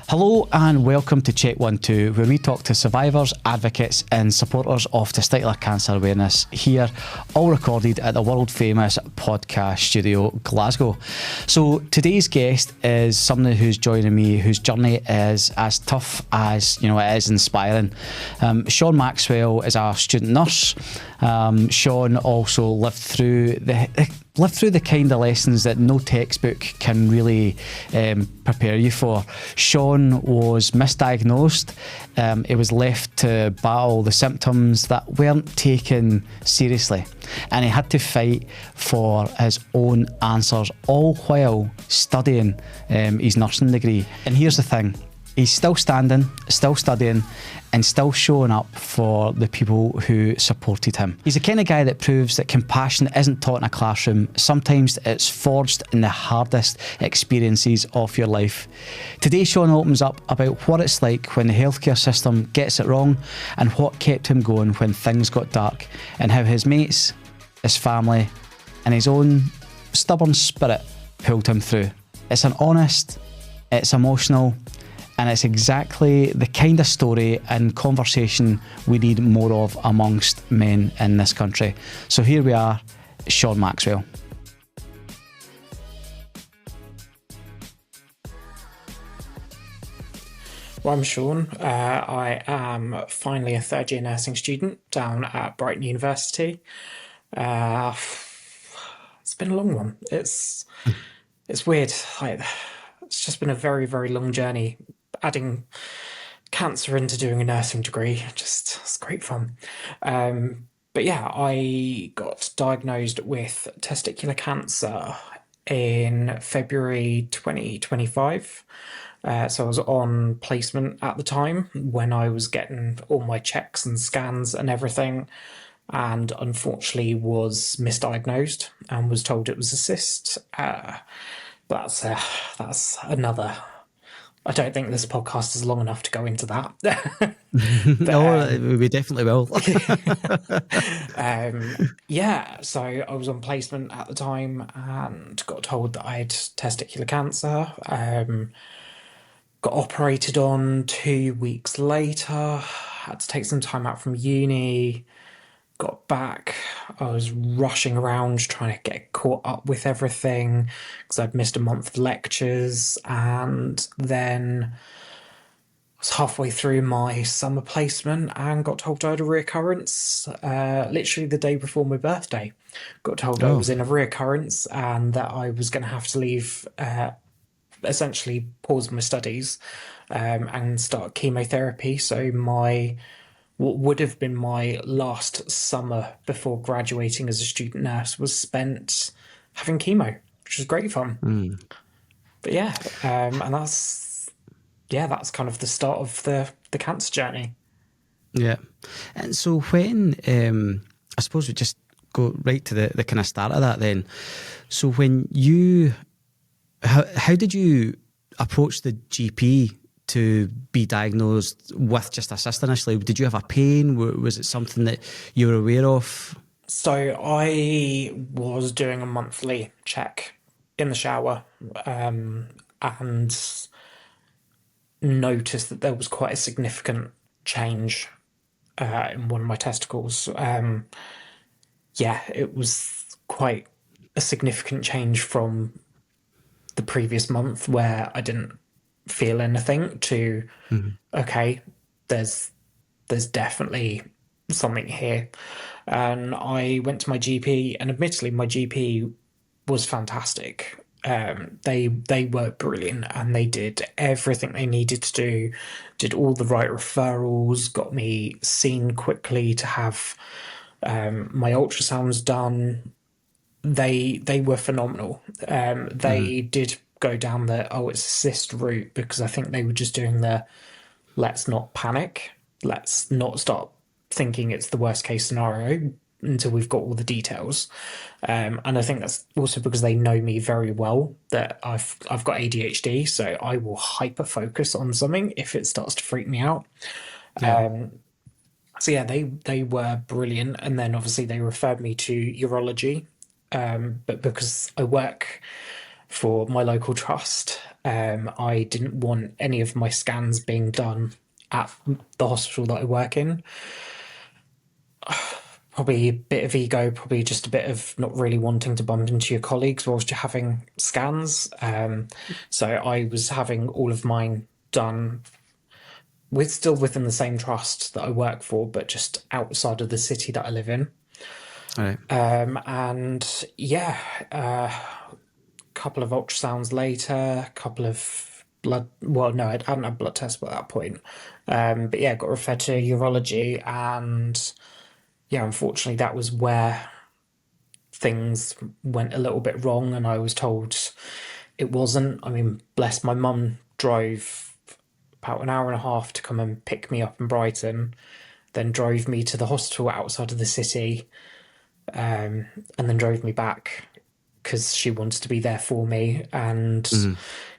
Hello and welcome to Check 1-2, where we talk to survivors, advocates and supporters of testicular cancer awareness here, all recorded at the world famous podcast studio Glasgow. So today's guest is somebody who's joining me whose journey is as tough as it is inspiring. Sean Maxwell is a student nurse. Sean also lived through the kind of lessons that no textbook can really prepare you for. Sean was misdiagnosed. He was left to battle the symptoms that weren't taken seriously, and he had to fight for his own answers, all while studying his nursing degree. And here's the thing. He's still standing, still studying, and still showing up for the people who supported him. He's the kind of guy that proves that compassion isn't taught in a classroom. Sometimes it's forged in the hardest experiences of your life. Today, Sean opens up about what it's like when the healthcare system gets it wrong and what kept him going when things got dark, and how his mates, his family, and his own stubborn spirit pulled him through. It's an honest, it's emotional, and it's exactly the kind of story and conversation we need more of amongst men in this country. So here we are, Sean Maxwell. Well, I'm Sean. I am finally a third year nursing student down at Brighton University. It's been a long one. It's weird. It's just been a very, very long journey. Adding cancer into doing a nursing degree, it's great fun. But yeah, I got diagnosed with testicular cancer in February 2025. So I was on placement at the time when I was getting all my checks and scans and everything, and unfortunately was misdiagnosed and was told it was a cyst. That's another. I don't think this podcast is long enough to go into that. No, we definitely will. Yeah, so I was on placement at the time and got told that I had testicular cancer. Got operated on 2 weeks later. Had to take some time out from uni. Got back. I was rushing around trying to get caught up with everything because I'd missed a month of lectures, and then I was halfway through my summer placement and got told I had a reoccurrence literally the day before my birthday. Got told I was in a reoccurrence and that I was going to have to leave, essentially pause my studies and start chemotherapy. So what would have been my last summer before graduating as a student nurse was spent having chemo, which was great fun. But yeah, and that's kind of the start of the cancer journey. Yeah. And so when, I suppose we just go right to the kind of start of that then. So when how did you approach the GP to be diagnosed with just a cyst initially? Did you have a pain? Was it something that you were aware of? So I was doing a monthly check in the shower and noticed that there was quite a significant change in one of my testicles. It was quite a significant change from the previous month where I didn't feel anything to okay, there's definitely something here. And I went to my GP, and admittedly my GP was fantastic. They were brilliant, and they did everything they needed to do, did all the right referrals, got me seen quickly to have my ultrasounds done. They were phenomenal. They did go down the it's a cyst route because I think they were just doing the let's not panic, let's not start thinking it's the worst case scenario until we've got all the details. And I think that's also because they know me very well, that I've got ADHD, so I will hyper focus on something if it starts to freak me out. So yeah, they were brilliant, and then obviously they referred me to urology. But because I work for my local trust. I didn't want any of my scans being done at the hospital that I work in. Probably a bit of ego, probably just a bit of not really wanting to bump into your colleagues whilst you're having scans. So I was having all of mine done still within the same trust that I work for, but just outside of the city that I live in. All right. And yeah, a couple of ultrasounds later, a couple of blood. Well, no, I hadn't had blood tests at that point. But yeah, got referred to urology, and yeah, unfortunately, that was where things went a little bit wrong, and I was told it wasn't. I mean, bless my mum drove about an hour and a half to come and pick me up in Brighton, then drove me to the hospital outside of the city, and then drove me back because she wanted to be there for me. And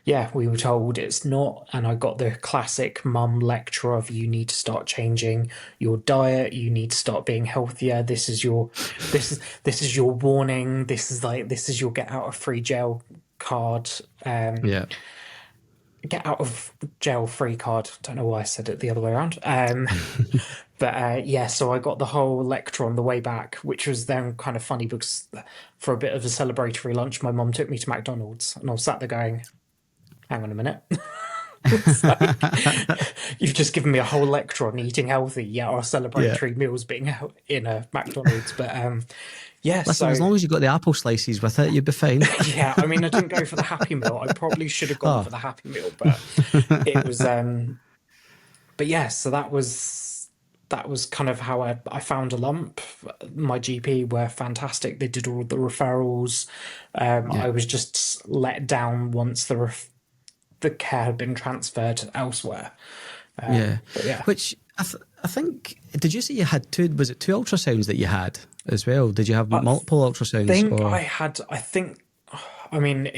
yeah, we were told it's not. And I got the classic mum lecture of you need to start changing your diet. You need to start being healthier. This is your warning. This is your get out of free jail card. Yeah. Get out of jail free card. Don't know why I said it the other way around. But yeah, so I got the whole lecture on the way back, which was then kind of funny because for a bit of a celebratory lunch, my mum took me to McDonald's, and I was sat there going, hang on a minute. It's like, you've just given me a whole lecture on eating healthy, yeah, our celebratory meals being in a McDonald's. But yeah, Listen, so as long as you got the apple slices with it, you'd be fine. yeah, I mean, I didn't go for the Happy Meal. I probably should have gone for the Happy Meal, but it was but yeah, so that was kind of how I found a lump. My GP were fantastic. They did all the referrals. I was just let down once the care had been transferred elsewhere. Yeah. But yeah. Which I think, did you say you had two ultrasounds that you had as well? Did you have multiple ultrasounds? I mean,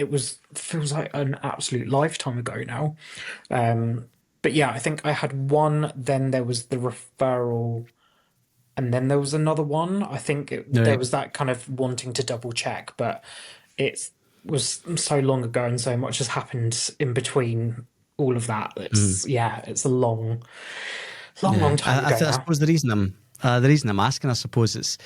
feels like an absolute lifetime ago now. But yeah, I think I had one, then there was the referral, and then there was another one. I think there was that kind of wanting to double check, but it was so long ago and so much has happened in between all of that. It's a long time ago I now. suppose the reason I'm asking, I suppose it's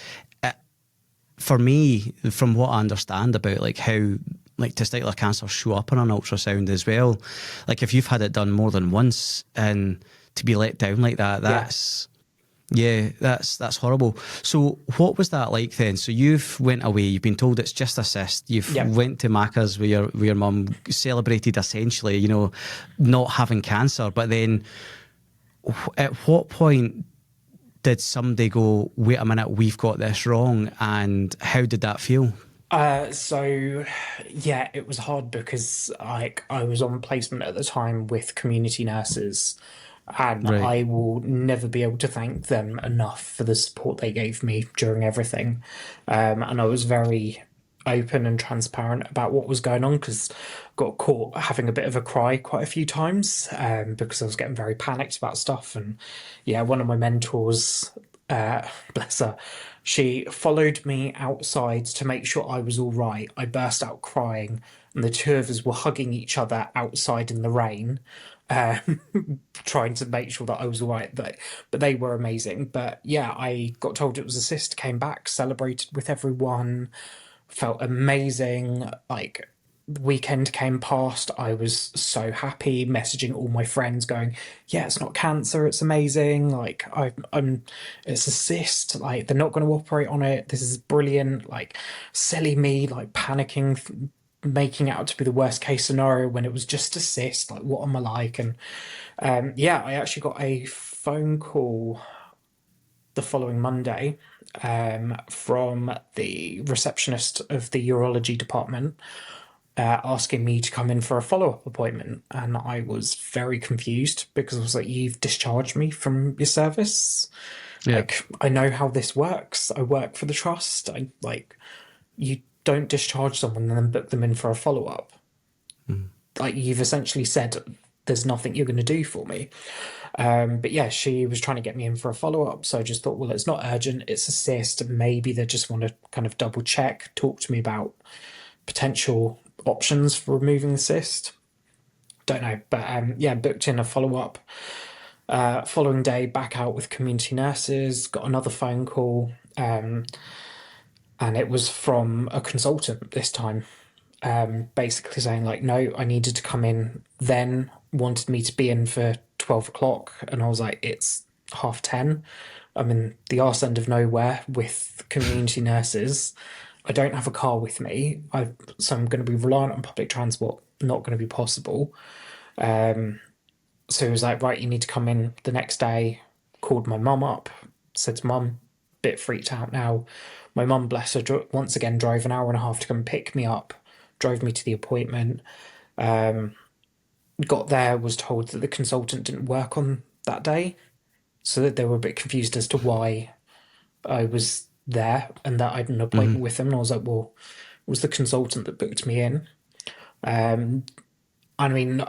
for me, from what I understand about like how like testicular cancer show up on an ultrasound as well. Like if you've had it done more than once and to be let down like that, that's horrible. So what was that like then? So you've went away, you've been told it's just a cyst, you've went to Macca's with your mum, celebrated essentially, you know, not having cancer, but then at what point did somebody go, wait a minute, we've got this wrong? And how did that feel? So yeah, it was hard because I was on placement at the time with community nurses, and I will never be able to thank them enough for the support they gave me during everything. And I was very open and transparent about what was going on because I got caught having a bit of a cry quite a few times because I was getting very panicked about stuff. And yeah, one of my mentors, bless her, she followed me outside to make sure I was all right. I burst out crying, and the two of us were hugging each other outside in the rain, trying to make sure that I was all right. But they were amazing. But yeah, I got told it was a cyst, came back, celebrated with everyone, felt amazing. Like, the weekend came past, I was so happy, messaging all my friends going, yeah, it's not cancer, it's amazing, like it's a cyst, like they're not going to operate on it, this is brilliant. Like, silly me, like panicking, making it out to be the worst case scenario when it was just a cyst. Like, what am I like? And yeah, I actually got a phone call the following Monday from the receptionist of the urology department, asking me to come in for a follow-up appointment. And I was very confused because I was like, you've discharged me from your service. Like, I know how this works. I work for the trust. You don't discharge someone and then book them in for a follow-up. Like, you've essentially said there's nothing you're going to do for me. But yeah, she was trying to get me in for a follow-up. So I just thought, well, it's not urgent. It's a cyst. Maybe they just want to kind of double check, talk to me about potential options for removing the cyst. Don't know, but yeah, booked in a follow-up. Following day, back out with community nurses, got another phone call, and it was from a consultant this time, basically saying like, no, I needed to come in then, wanted me to be in for 12 o'clock, and I was like, it's 10:30. I'm in the arse end of nowhere with community nurses. I don't have a car with me, so I'm going to be reliant on public transport, not going to be possible. So he was like, right, you need to come in the next day. Called my mum up, said to mum, bit freaked out now. My mum, bless her, once again drove an hour and a half to come pick me up, drove me to the appointment. Got there, was told that the consultant didn't work on that day, so that they were a bit confused as to why I was there and that I had an appointment with them. And I was like, well, it was the consultant that booked me in. I mean,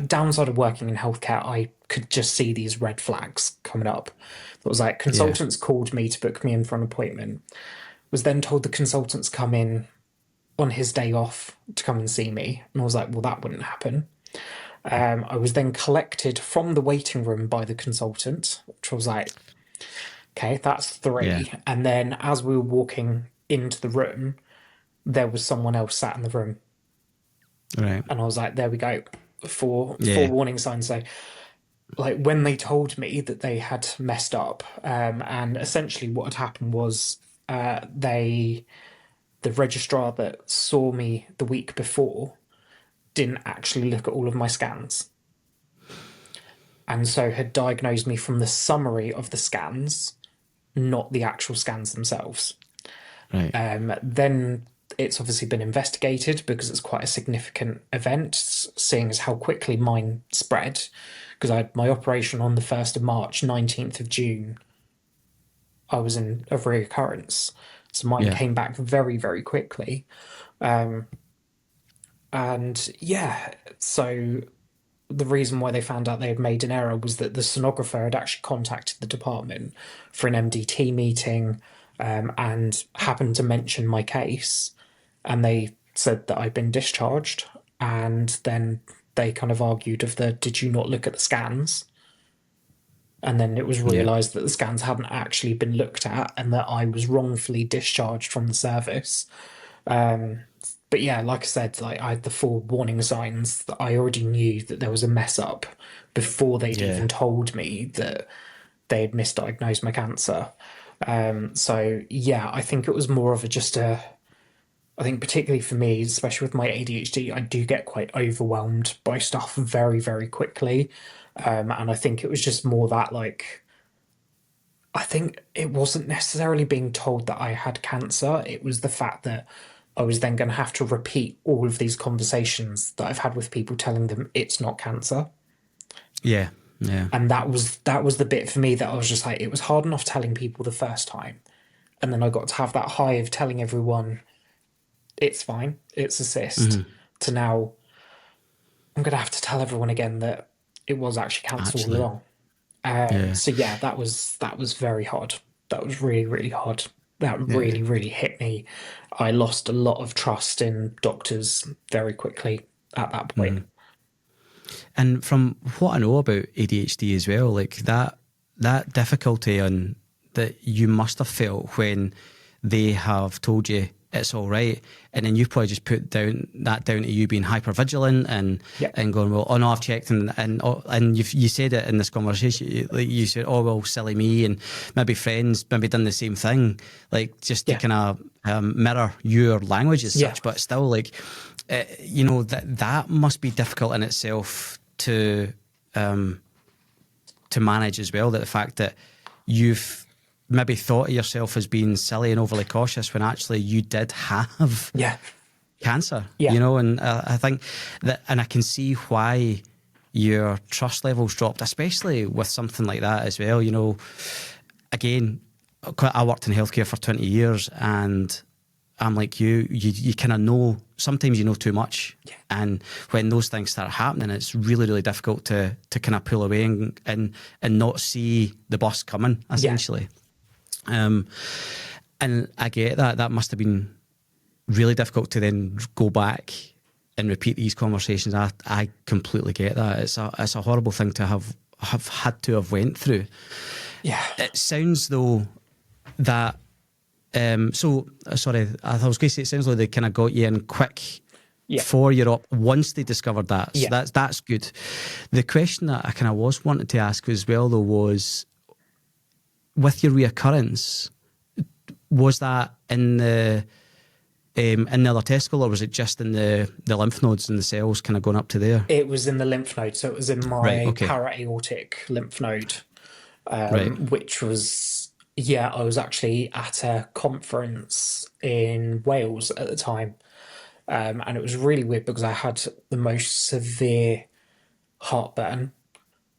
downside of working in healthcare, I could just see these red flags coming up. It was like, consultants called me to book me in for an appointment. Was then told the consultants come in on his day off to come and see me. And I was like, well, that wouldn't happen. I was then collected from the waiting room by the consultant, which was like, okay, that's 3. Yeah. And then as we were walking into the room, there was someone else sat in the room. Right. And I was like, there we go. Four warning signs. So, like, when they told me that they had messed up, and essentially what had happened was the registrar that saw me the week before didn't actually look at all of my scans. And so had diagnosed me from the summary of the scans, not the actual scans themselves. Right. Then it's obviously been investigated because it's quite a significant event, seeing as how quickly mine spread. Because I had my operation on the 1st of March, 19th of June, I was in a reoccurrence. So mine came back very, very quickly. And yeah, so the reason why they found out they had made an error was that the sonographer had actually contacted the department for an MDT meeting, and happened to mention my case. And they said that I'd been discharged. And then they kind of argued of did you not look at the scans? And then it was realised that the scans hadn't actually been looked at and that I was wrongfully discharged from the service. But yeah, like I said, like, I had the 4 warning signs that I already knew that there was a mess up before they'd even told me that they had misdiagnosed my cancer. So yeah, I think it was more of I think particularly for me, especially with my ADHD, I do get quite overwhelmed by stuff very, very quickly. And I think it was just more that, like, I think it wasn't necessarily being told that I had cancer. It was the fact that I was then going to have to repeat all of these conversations that I've had with people telling them it's not cancer. Yeah. Yeah. And that was the bit for me that I was just like, it was hard enough telling people the first time. And then I got to have that high of telling everyone it's fine, it's a cyst, to now I'm going to have to tell everyone again that it was actually cancer all along. So yeah, that was very hard. That was really, really hard. That really, really hit me. I lost a lot of trust in doctors very quickly at that point. And from what I know about ADHD as well, like that difficulty on that you must have felt when they have told you it's all right, and then you've probably just put down to you being hypervigilant and going, well, oh no, I've checked, and you said it in this conversation, like you said, oh well, silly me, and maybe friends maybe done the same thing, like just to kind of mirror your language as such, but still, like, you know, that must be difficult in itself to manage as well. That the fact that you've maybe thought of yourself as being silly and overly cautious when actually you did have cancer, you know, and I think that, and I can see why your trust levels dropped, especially with something like that as well. You know, again, I worked in healthcare for 20 years, and I'm like you kind of know, sometimes you know too much. And when those things start happening, it's really, really difficult to kind of pull away and not see the bus coming, essentially. And I get that must have been really difficult to then go back and repeat these conversations. I completely get that. It's a horrible thing to have had to have went through. Yeah. It sounds though that sorry, I was going to say it sounds like they kind of got you in quick Yeah. for your op once they discovered that. So Yeah. that's good. The question that I kind of was wanting to ask as well though was, with your reoccurrence, was that in the other testicle, or was it just in the lymph nodes and the cells kind of going up to there? It was in the lymph node, so it was in Right, my okay. para-aortic lymph node, Right. which was, I was actually at a conference in Wales at the time, and it was really weird because I had the most severe heartburn,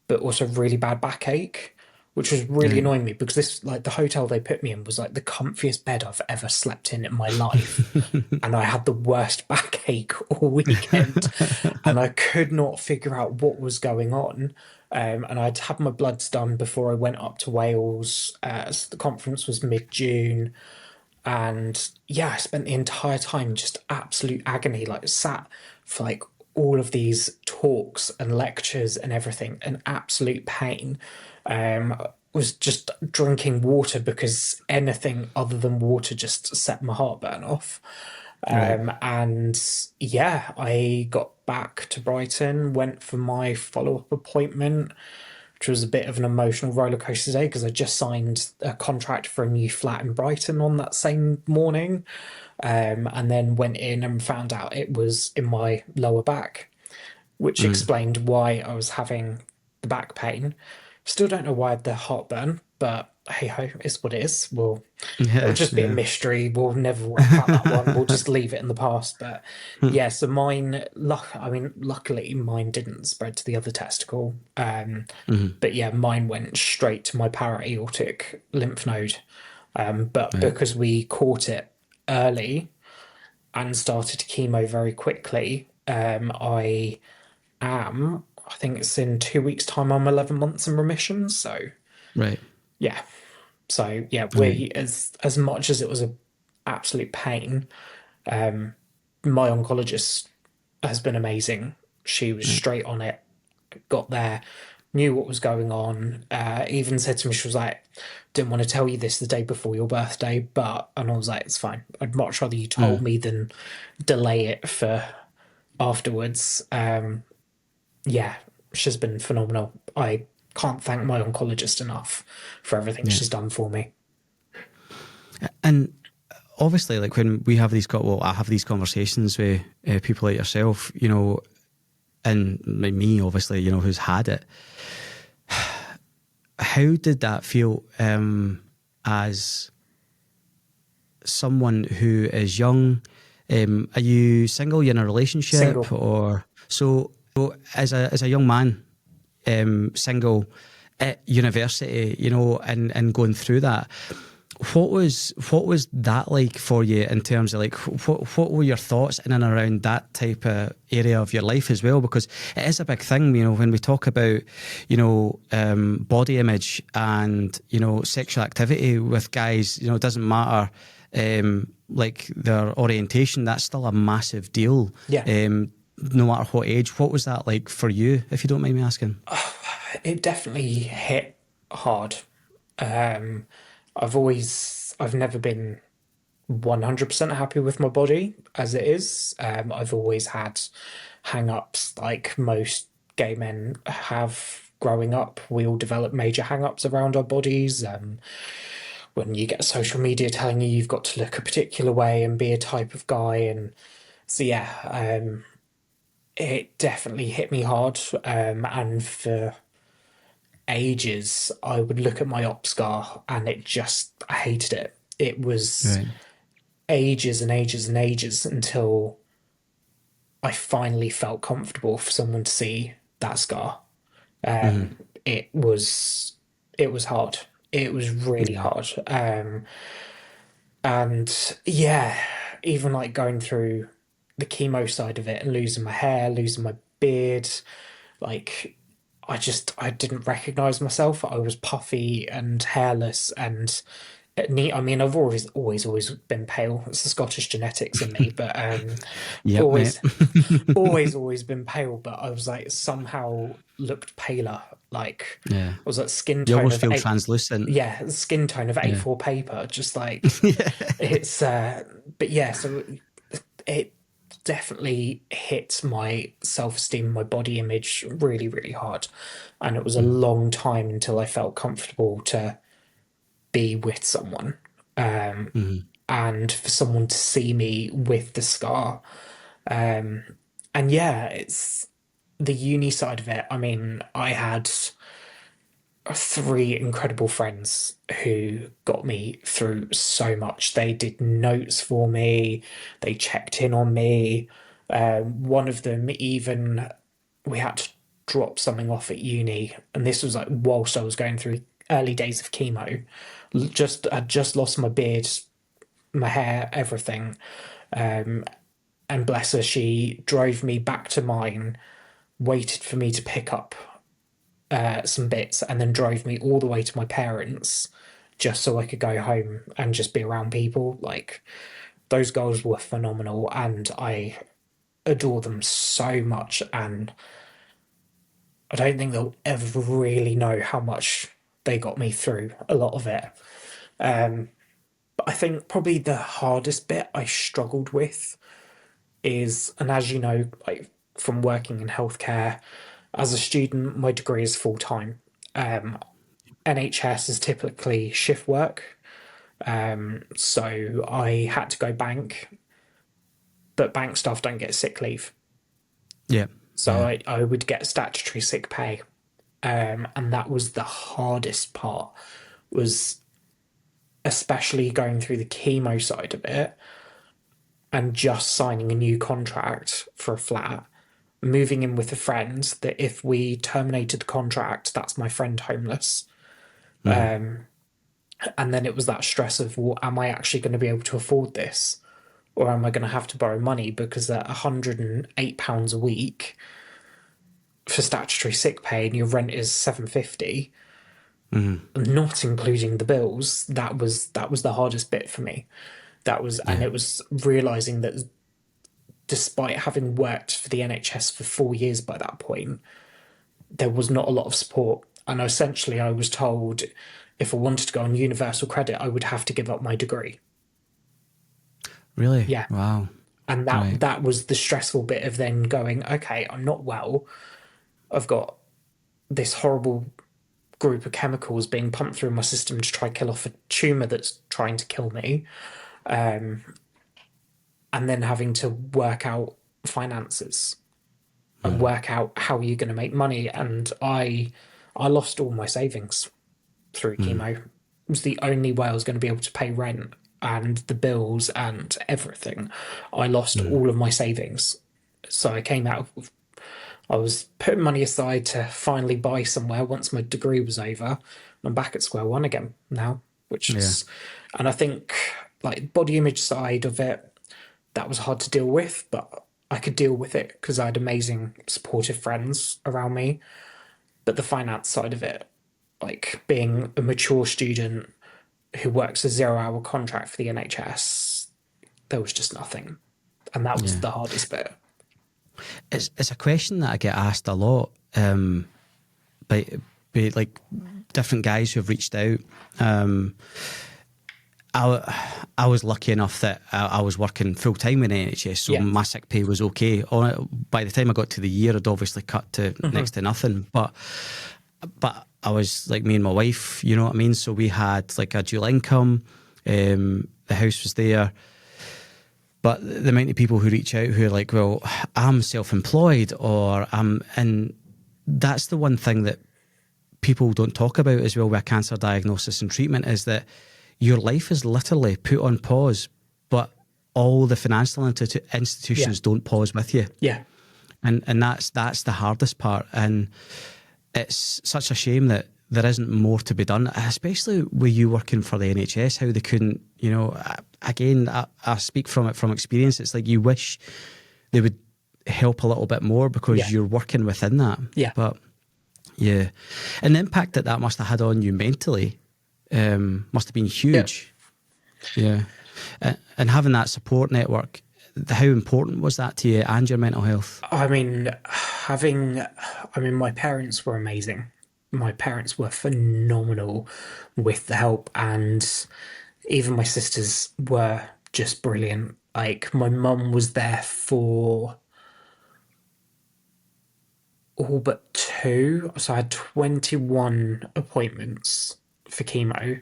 but also really bad backache, which was really Right. annoying me because this, like, the hotel they put me in was like the comfiest bed I've ever slept in my life. And I had the worst backache all weekend and I could not figure out what was going on. And I'd had my bloods done before I went up to Wales. So the conference was mid-June. And I spent the entire time just absolute agony, like sat for like all of these talks and lectures and everything, an absolute pain. Was just drinking water because anything other than water just set my heartburn off. Right. And I got back to Brighton, went for my follow-up appointment, which was a bit of an emotional rollercoaster day because I just signed a contract for a new flat in Brighton on that same morning, and then went in and found out it was in my lower back, which explained why I was having the back pain. Still don't know why I had the heartburn, but hey ho, it's what it is. It'll just be a mystery. We'll never work out that one. We'll just leave it in the past. But so mine, luckily mine didn't spread to the other testicle. But mine went straight to my para-aortic lymph node. But because we caught it early and started chemo very quickly, I think it's in 2 weeks' time, I'm 11 months in remission. So Right. yeah. So Right. as much as it was an absolute pain, my oncologist has been amazing. She was straight on it, got there, knew what was going on. Even said to me, she was like, "Didn't want to tell you this the day before your birthday, and I was like, it's fine. I'd much rather you told me than delay it for afterwards." She's been phenomenal. I can't thank my oncologist enough for everything she's done for me. And obviously, like when we have I have these conversations with people like yourself, and like me, obviously, who's had it. How did that feel as someone who is young? Are you single? You in a relationship? Single. Or so as a young man, single at university, and going through that. What was that like for you in terms of like what were your thoughts in and around that type of area of your life as well? Because it is a big thing, when we talk about body image and sexual activity with guys. It doesn't matter like their orientation. That's still a massive deal. Yeah. No matter what age. What was that like for you, if you don't mind me asking? It definitely hit hard. I've never been 100% happy with my body as it is. I've always had hang-ups like most gay men have growing up. We all develop major hang-ups around our bodies. When you get social media telling you you've got to look a particular way and be a type of guy. And so, it definitely hit me hard. And for ages, I would look at my op scar and I hated it. It was Right. ages and ages and ages until I finally felt comfortable for someone to see that scar. It was hard. It was really hard. And even like going through the chemo side of it and losing my hair, losing my beard, like I didn't recognize myself. I was puffy and hairless, and neat. I mean, I've always been pale. It's the Scottish genetics in me, but Yep, mate. always, always been pale. But I was like somehow looked paler. Like Yeah. I was like skin You tone almost of feel eight. translucent. Yeah, skin tone of Yeah. A4 paper. Just like it's. But yeah, so it definitely hit my self-esteem, my body image really, really hard, and it was a Mm. long time until I felt comfortable to be with someone. Mhm. And for someone to see me with the scar. And yeah, it's the uni side of it. I mean, I had three incredible friends who got me through so much. They did notes for me, they checked in on me. One of them even, we had to drop something off at uni, and this was like whilst I was going through early days of chemo. I'd just lost my beard, my hair, everything. And bless her, she drove me back to mine, waited for me to pick up some bits, and then drove me all the way to my parents just so I could go home and just be around people. Like, those girls were phenomenal, and I adore them so much. And I don't think they'll ever really know how much they got me through a lot of it. But I think probably the hardest bit I struggled with is, and as you know, like from working in healthcare, as a student, my degree is full time. NHS is typically shift work, so I had to go bank, but bank staff don't get sick leave. Yeah. So Yeah. I would get statutory sick pay. And that was the hardest part, was especially going through the chemo side of it and just signing a new contract for a flat, moving in with a friend that if we terminated the contract, that's my friend homeless. Mhm. And then it was that stress of, well, am I actually going to be able to afford this? Or am I going to have to borrow money? Because at £108 a week for statutory sick pay and your rent is 750, Mhm. not including the bills, that was the hardest bit for me. And Yeah. it was realizing that despite having worked for the NHS for 4 years by that point, there was not a lot of support. And essentially, I was told if I wanted to go on universal credit, I would have to give up my degree. Really? Yeah. Wow. And Right. that was the stressful bit of then going, okay, I'm not well. I've got this horrible group of chemicals being pumped through my system to try kill off a tumor that's trying to kill me. And then having to work out finances and Mhm. work out how you're going to make money. And I lost all my savings through Mhm. chemo. It was the only way I was going to be able to pay rent and the bills and everything. I lost Mhm. all of my savings. So I came out of, I was putting money aside to finally buy somewhere once my degree was over. And I'm back at square one again now, which Yeah. is, and I think like body image side of it, that was hard to deal with, but I could deal with it because I had amazing supportive friends around me. But the finance side of it, like being a mature student who works a 0 hour contract for the NHS, there was just nothing. And that was Yeah. the hardest bit. It's a question that I get asked a lot, by like different guys who've reached out. I was lucky enough that I was working full time in NHS, so Yeah. my sick pay was okay. By the time I got to the year, I'd obviously cut to next to nothing. But I was like, me and my wife, you know what I mean. So we had like a dual income. The house was there. But the amount of people who reach out who are like, well, I'm self-employed, or and that's the one thing that people don't talk about as well with cancer diagnosis and treatment, is that your life is literally put on pause, but all the financial Yeah. institutions don't pause with you. Yeah. And that's the hardest part. And it's such a shame that there isn't more to be done, especially with you working for the NHS, how they couldn't, again, I speak from experience. It's like you wish they would help a little bit more Yeah. because you're working within that. Yeah. But yeah. And the impact that must have had on you mentally, must have been huge. Yeah. And having that support network, how important was that to you and your mental health? I mean, my parents were amazing. My parents were phenomenal with the help, and even my sisters were just brilliant. Like, my mum was there for all but two. So I had 21 appointments for chemo.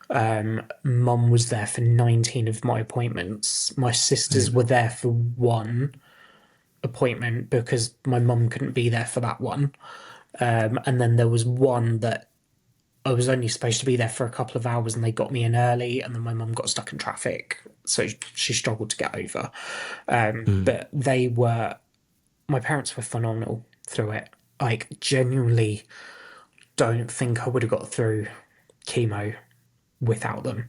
Mum was there for 19 of my appointments. My sisters were there for one appointment because my mum couldn't be there for that one. And then there was one that I was only supposed to be there for a couple of hours and they got me in early, and then my mum got stuck in traffic. So she struggled to get over. But my parents were phenomenal through it. Like, genuinely don't think I would have got through chemo without them.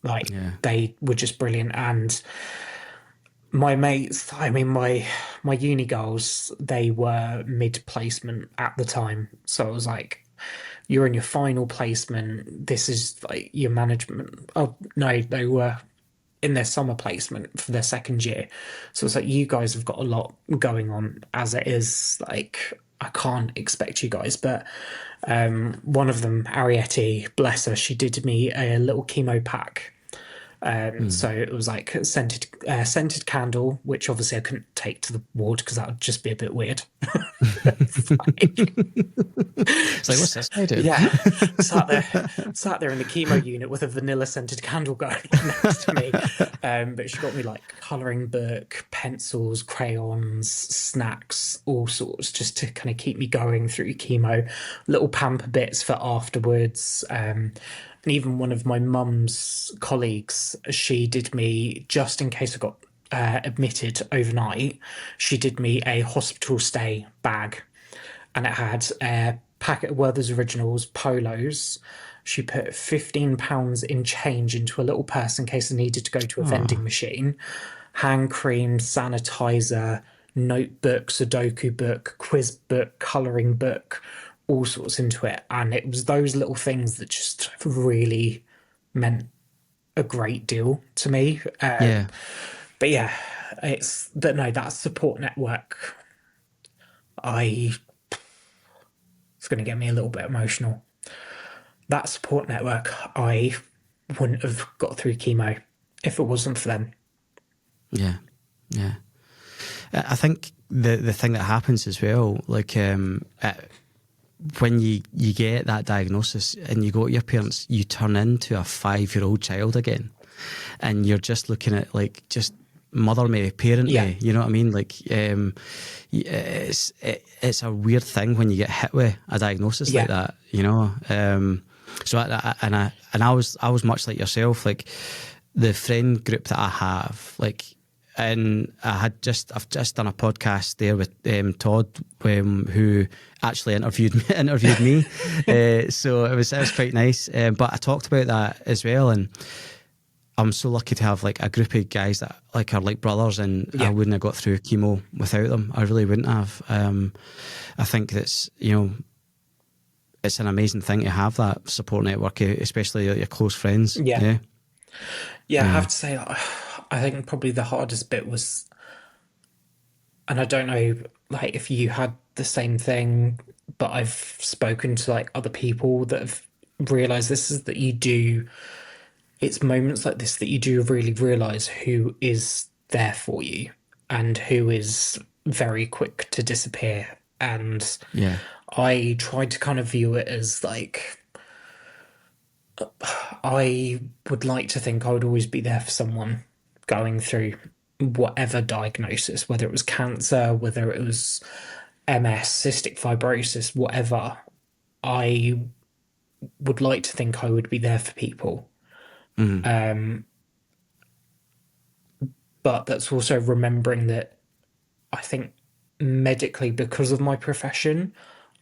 Like, they were just brilliant. And my mates, my uni girls, they were mid-placement at the time. So I was like, you're in your final placement. This is like your management. Oh, no, they were in their summer placement for their second year. So it's like, you guys have got a lot going on as it is. Like, I can't expect you guys. But one of them, Arietti, bless her, she did me a little chemo pack. So it was like a scented candle, which obviously I couldn't take to the ward because that would just be a bit weird. It's like, what's this guy doing? Yeah, sat there in the chemo unit with a vanilla scented candle going on next to me. But she got me like colouring book, pencils, crayons, snacks, all sorts, just to kind of keep me going through chemo. Little pamper bits for afterwards. And even one of my mum's colleagues, she did me, just in case I got admitted overnight, she did me a hospital stay bag. And it had a packet of Werther's Originals polos. She put £15 in change into a little purse in case I needed to go to a vending machine. Hand cream, sanitizer, notebook, Sudoku book, quiz book, colouring book, all sorts into it. And it was those little things that just really meant a great deal to me. But yeah, that support network, it's going to get me a little bit emotional. That support network, I wouldn't have got through chemo if it wasn't for them. Yeah. I think the thing that happens as well, like when you get that diagnosis and you go to your parents, you turn into a 5-year-old child again, and you're just looking at like just mother me, parent me. You know what I mean? Like it's a weird thing when you get hit with a diagnosis like that. You know. So I was much like yourself. Like the friend group that I have, like. And I've just done a podcast there with Todd, who actually interviewed me. So it was quite nice. But I talked about that as well, and I'm so lucky to have like a group of guys that like are like brothers, and I wouldn't have got through chemo without them. I really wouldn't have. I think that's, you know, it's an amazing thing to have that support network, especially your close friends. Yeah, I have to say, I think probably the hardest bit was, and I don't know like if you had the same thing, but I've spoken to like other people that have realised this, is that it's moments like this that you do really realise who is there for you and who is very quick to disappear. And I tried to kind of view it as like, I would like to think I would always be there for someone going through whatever diagnosis, whether it was cancer, whether it was MS, cystic fibrosis, whatever. I would like to think I would be there for people. But that's also remembering that I think medically, because of my profession,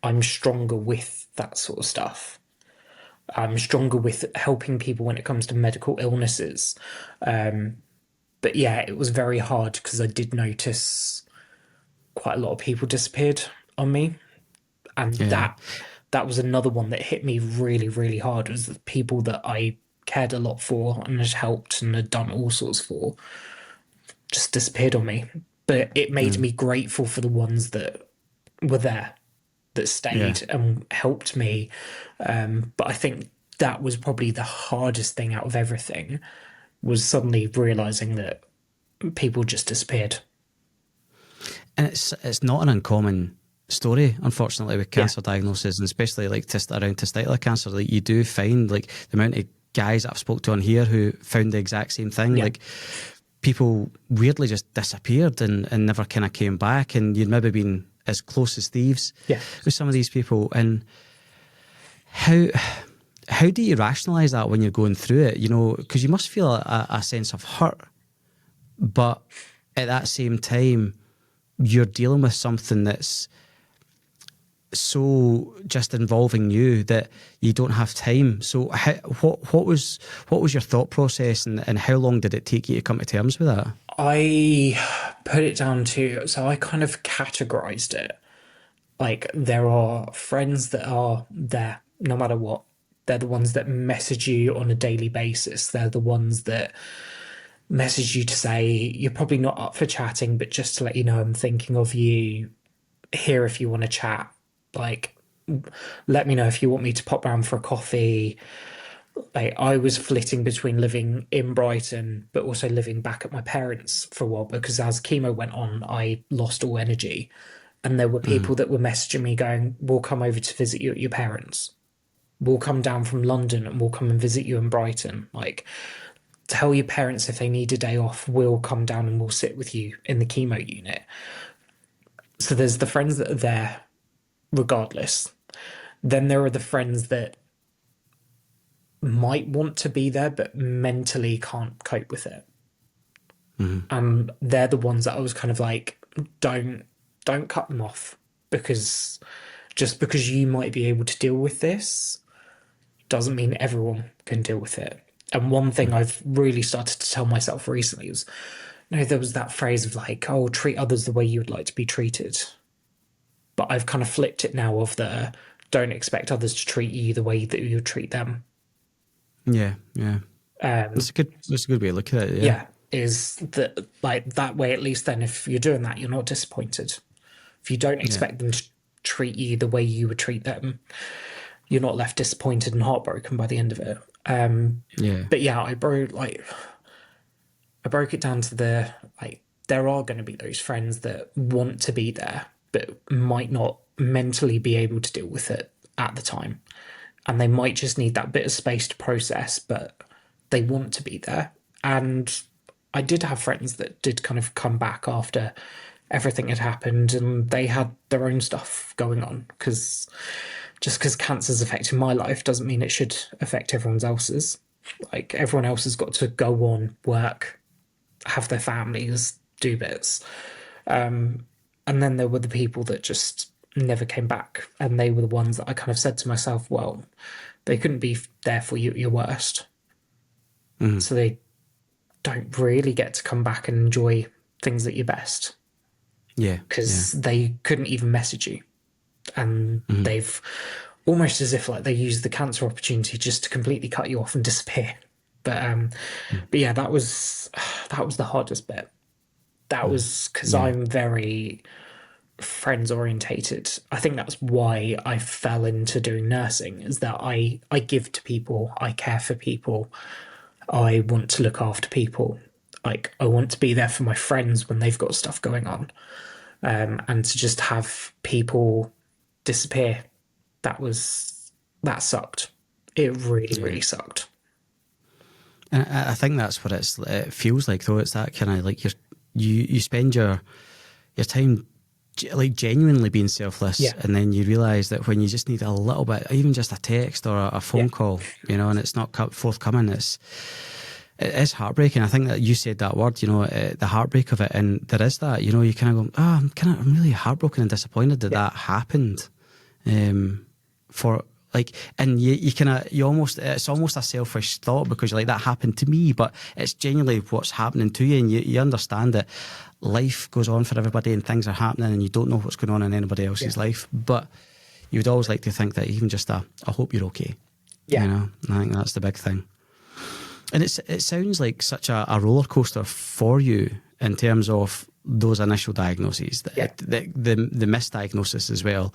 I'm stronger with that sort of stuff. I'm stronger with helping people when it comes to medical illnesses. But yeah, it was very hard because I did notice quite a lot of people disappeared on me. And that that was another one that hit me really, really hard, was the people that I cared a lot for and had helped and had done all sorts for just disappeared on me. But it made me grateful for the ones that were there, that Yeah. stayed and helped me. But I think that was probably the hardest thing out of everything, was suddenly realizing that people just disappeared. And it's not an uncommon story, unfortunately, with Yeah. cancer diagnosis, and especially like around testicular cancer. Like, you do find like the amount of guys that I've spoke to on here who found the exact same thing. Yeah. Like, people weirdly just disappeared and never kind of came back, and you'd maybe been as close as thieves Yeah. with some of these people. And how do you rationalize that when you're going through it? You know, because you must feel a sense of hurt, but at that same time, you're dealing with something that's so just involving you that you don't have time. So what was your thought process, and how long did it take you to come to terms with that? I put it down to, so I kind of categorized it. Like, there are friends that are there no matter what. They're the ones that message you on a daily basis. They're the ones that message you to say, you're probably not up for chatting, but just to let you know I'm thinking of you, here if you want to chat. Like, let me know if you want me to pop round for a coffee. Like, I was flitting between living in Brighton but also living back at my parents' for a while, because as chemo went on, I lost all energy. And there were people that were messaging me going, we'll come over to visit you at your parents'. We'll come down from London and we'll come and visit you in Brighton. Like, tell your parents if they need a day off, we'll come down and we'll sit with you in the chemo unit. So there's the friends that are there regardless. Then there are the friends that might want to be there but mentally can't cope with it. They're the ones that I was kind of like, don't cut them off, because just because you might be able to deal with this doesn't mean everyone can deal with it. And one thing I've really started to tell myself recently was, there was that phrase of like, oh, treat others the way you would like to be treated. But I've kind of flipped it now of the, don't expect others to treat you the way that you would treat them. Yeah. That's a good way to look at it. Yeah, is that, like, that way at least then if you're doing that, you're not disappointed. If you don't expect them to treat you the way you would treat them, you're not left disappointed and heartbroken by the end of it. But yeah, I broke it down to the, like, there are going to be those friends that want to be there but might not mentally be able to deal with it at the time, and they might just need that bit of space to process, but they want to be there. And I did have friends that did kind of come back after everything had happened, and they had their own stuff going on, because just because cancer's affecting my life doesn't mean it should affect everyone else's. Like, everyone else has got to go on, work, have their families, do bits. And then there were the people that just never came back, and they were the ones that I kind of said to myself, well, they couldn't be there for you at your worst. So they don't really get to come back and enjoy things at your best. Yeah. Because they couldn't even message you. And they've almost as if like they used the cancer opportunity just to completely cut you off and disappear. But yeah, that was the hardest bit. That was because I'm very friends orientated. I think that's why I fell into doing nursing, is that I give to people, I care for people, I want to look after people. Like, I want to be there for my friends when they've got stuff going on. And to just have people disappear, that sucked. It really, really sucked. And I think that's what it feels like, though. It's that kind of like you spend your time like genuinely being selfless, and then you realise that when you just need a little bit, even just a text or a phone call, and it's not forthcoming, it's heartbreaking. I think that you said that word, the heartbreak of it, and there is that, you kind of go, I'm really heartbroken and disappointed that happened. For like, and it's almost a selfish thought, because you're like, that happened to me, but it's genuinely what's happening to you, and you understand that life goes on for everybody and things are happening and you don't know what's going on in anybody else's life, but you would always like to think that even just I hope you're okay. Yeah. You know, I think that's the big thing. And it sounds like such a roller coaster for you in terms of those initial diagnoses, the misdiagnosis as well,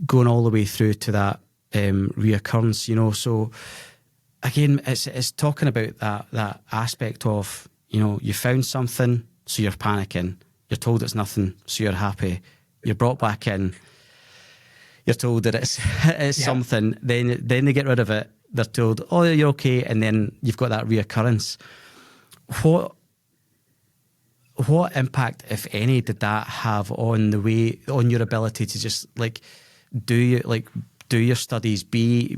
going all the way through to that reoccurrence, you know. So again, it's talking about that aspect of, you know, you found something, so you're panicking. You're told it's nothing, so you're happy. You're brought back in. You're told that it's something. Then they get rid of it. They're told, oh, you're okay, and then you've got that reoccurrence. What impact, if any, did that have on your ability to just do your studies, be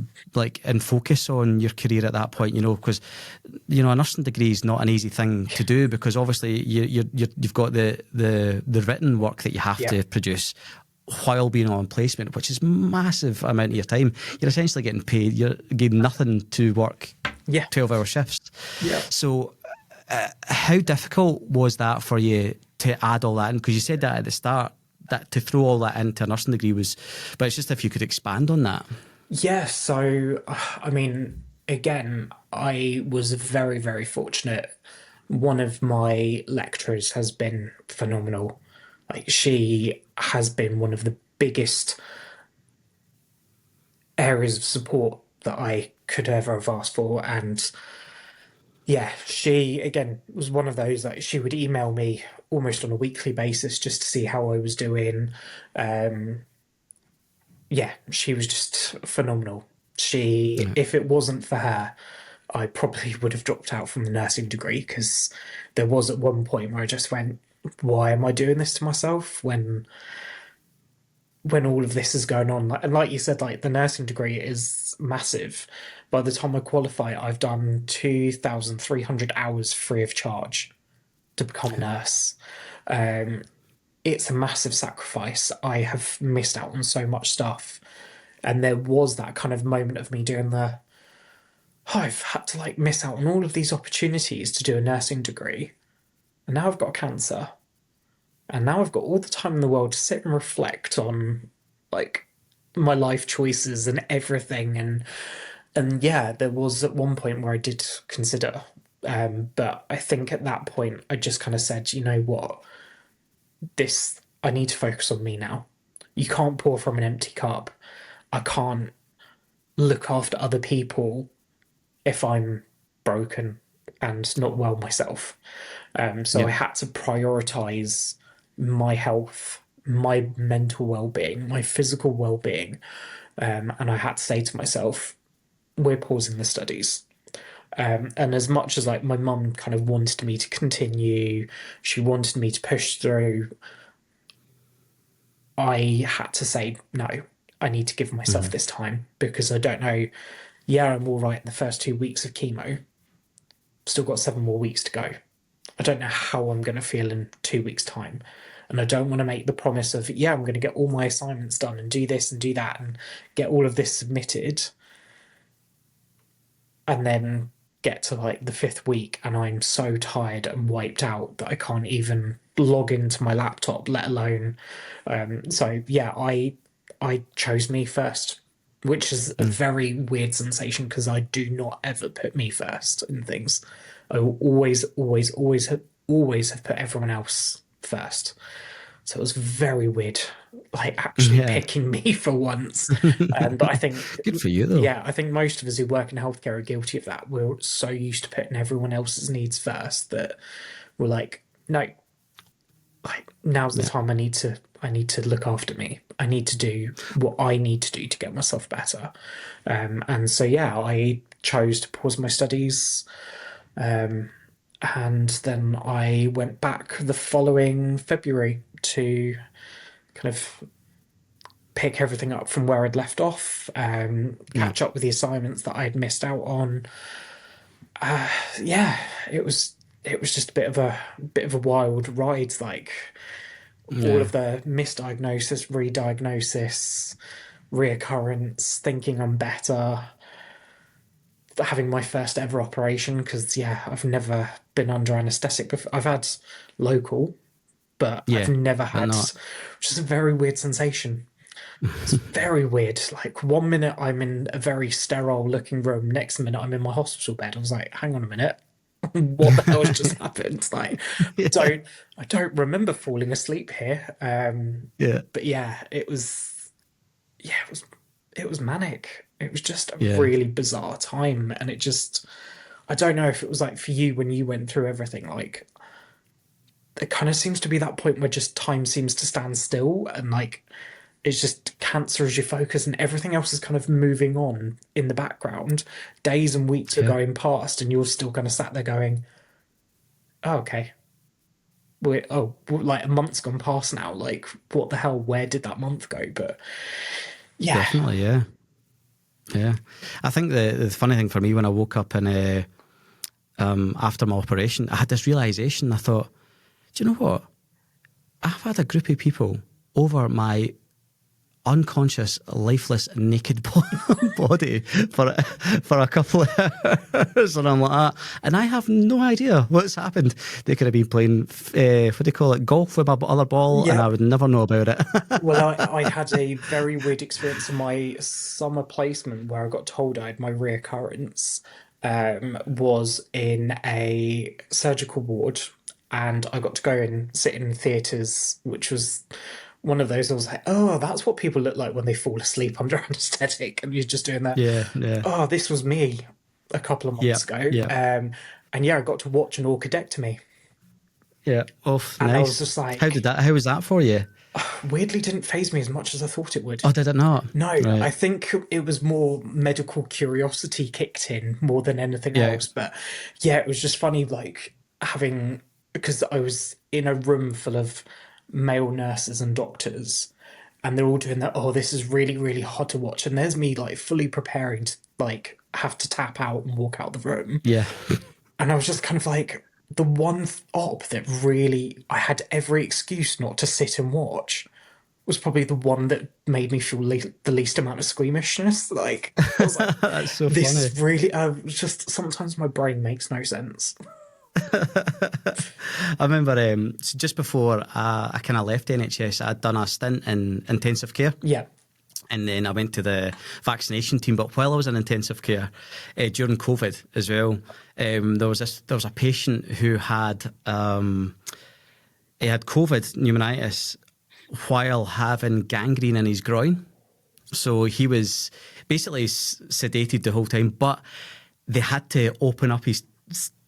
and focus on your career at that point? You know, because a nursing degree is not an easy thing to do, because obviously you've got the written work that you have to produce while being on placement, which is massive amount of your time. You're essentially getting paid. You're getting nothing to work 12-hour shifts. Yeah. So how difficult was that for you to add all that in? Because you said that at the start, that to throw all that into a nursing degree was, but it's just if you could expand on that. Yeah, so I mean, again, I was very, very fortunate. One of my lecturers has been phenomenal. Like, she has been one of the biggest areas of support that I could ever have asked for. And yeah, she, again, was one of those, like, she would email me almost on a weekly basis just to see how I was doing. Yeah, she was just phenomenal. If it wasn't for her, I probably would have dropped out from the nursing degree, because there was at one point where I just went, why am I doing this to myself when all of this is going on? And like you said, like, the nursing degree is massive. By the time I qualify, I've done 2,300 hours free of charge to become a nurse. It's a massive sacrifice. I have missed out on so much stuff. And there was that kind of moment of me doing I've had to miss out on all of these opportunities to do a nursing degree. And now I've got cancer. And now I've got all the time in the world to sit and reflect on my life choices and everything. And yeah, there was at one point where I did consider, but I think at that point I just kind of said, you know what, I need to focus on me now. You can't pour from an empty cup. I can't look after other people if I'm broken and not well myself. So I had to prioritize my health, my mental well-being, my physical well-being. And I had to say to myself, we're pausing the studies. And as much as my mum kind of wanted me to continue, she wanted me to push through, I had to say, no, I need to give myself this time, because I don't know. Yeah, I'm all right in the first 2 weeks of chemo. Still got 7 more weeks to go. I don't know how I'm going to feel in 2 weeks' time. And I don't want to make the promise of, I'm going to get all my assignments done and do this and do that and get all of this submitted, and then get to the 5th week and I'm so tired and wiped out that I can't even log into my laptop, let alone. So yeah, I chose me first, which is a very weird sensation, because I do not ever put me first in things. I will always have put everyone else first. So it was very weird, actually picking me for once. But I think good for you, though. Yeah, I think most of us who work in healthcare are guilty of that. We're so used to putting everyone else's needs first that we're like, no, now's the time I need to look after me. I need to do what I need to do to get myself better. And so I chose to pause my studies. And then I went back the following February to kind of pick everything up from where I'd left off, catch up with the assignments that I'd missed out on. It was just a bit of a wild ride, all of the misdiagnosis, re-diagnosis, reoccurrence, thinking I'm better, having my first ever operation, because I've never been under anaesthetic before. I've had local, but I've never had, which is a very weird sensation. It's very weird. Like, one minute I'm in a very sterile looking room, next minute I'm in my hospital bed. I was like, hang on a minute. What the hell has just happened? Like, Yeah. don't I don't remember falling asleep here. Yeah. But yeah, yeah, it was manic. It was just a Yeah. really bizarre time. And it just, I don't know if it was like for you when you went through everything, like, there kind of seems to be that point where just time seems to stand still, and like it's just cancer as your focus and everything else is kind of moving on in the background. Days and weeks are Yeah. going past and you're still kind of sat there going, oh, okay. Like a month's gone past now. Like, what the hell? Where did that month go? But yeah, Definitely. Yeah. Yeah. I think the funny thing for me when I woke up and after my operation, I had this realization. I thought, do you know what? I've had a group of people over my unconscious, lifeless, naked body for a couple of hours, and I'm like that, and I have no idea what's happened. They could have been playing, what do you call it, golf with my other ball, and yeah. I would never know about it. Well, I had a very weird experience in my summer placement where I got told I had my reoccurrence. Was in a surgical ward, and I got to go and sit in theatres, which was one of those. I was like, oh, that's what people look like when they fall asleep under anaesthetic, and you're just doing that. Yeah, yeah, Oh, this was me a couple of yeah, months ago. yeah, And yeah, I got to watch an orchidectomy, yeah. Oh, and I was nice. just like, How was that for you? weirdly didn't phase me as much as I thought it would. Oh, did it not? No, I Right. think it was more medical curiosity kicked in more than anything Yeah, else. But yeah, it was just funny, like having, because I was in a room full of male nurses and doctors, and they're all doing that. Oh, this is really, really hard to watch. And there's me, like, fully preparing to, like, have to tap out and walk out the room. yeah. And I was just kind of like, the one op that really I had every excuse not to sit and watch was probably the one that made me feel the least amount of squeamishness. Like, I was like, That's so this funny. is really, just sometimes my brain makes no sense. I remember just before I kind of left NHS, I'd done a stint in intensive care. Yeah. And then I went to the vaccination team. But while I was in intensive care, during COVID as well, there was a patient who had he had COVID pneumonitis while having gangrene in his groin. So he was basically sedated the whole time, but they had to open up his